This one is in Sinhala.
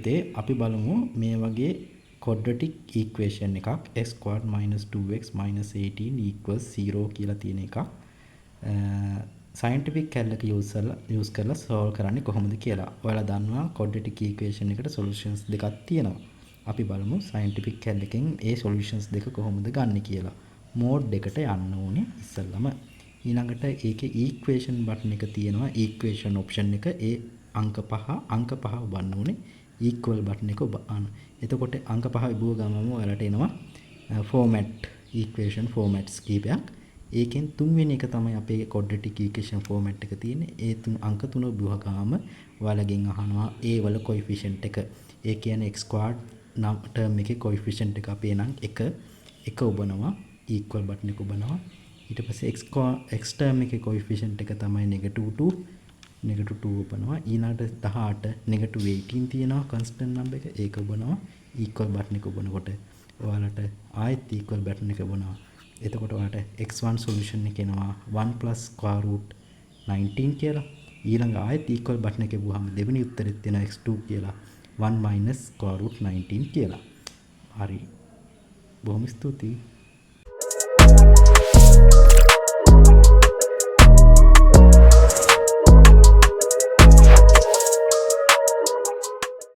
පුතේ අපි බලමු මේ වගේ quadratic equation එකක් x squared minus 2x minus 18 equals 0 කියලා තියෙන එකක් scientific calc use කරලා solve කරන්නේ කොහොමද කියලා. ඔයාලා දන්නවා quadratic equation එකට solutions දෙකක් තියෙනවා. අපි බලමු scientific calc එකෙන් ඒ solutions දෙක කොහොමද ගන්න කියලා. mode එකට යන්න ඕනේ ඉස්සෙල්ලම. ඊළඟට ඒකේ equation button එක තියෙනවා. equation option එක ඒ අංක 5 ඔබන්න ඕනේ. equal button එක ඔබන්න. එතකොට අංක 5 ඉබුව ගමම ඔයාලට එනවා format equation formats කීපයක්. ඒකෙන් තුන්වෙනි එක තමයි අපේ quadratic equation format එක තියෙන්නේ. ඒ අංක 3 ඉබුව ගාම ඔයාලගෙන් අහනවා a වල coefficient එක. ඒ කියන්නේ x squared නම් term එකේ coefficient එක අපේ නම් 1 ඔබනවා equal button එක ඔබනවා. ඊට පස්සේ x term එකේ coefficient එක තමයි -2 ඔබනවා. ඊළඟට 18 -18 තියෙනවා constant number එක. ඒක ඔබනවා equal button එක ඔබනකොට ඔයාලට ආයෙත් equal button එක ඔබනවා. එතකොට ඔයාලට x1 solution එක එනවා 1 plus square root 19 කියලා. ඊළඟ ආයෙත් equal button එක ඔබුවාම දෙවෙනි උත්තරෙත් තියෙනවා x2 කියලා 1 minus square root 19 කියලා. හරි. බොහොම ස්තුතියි.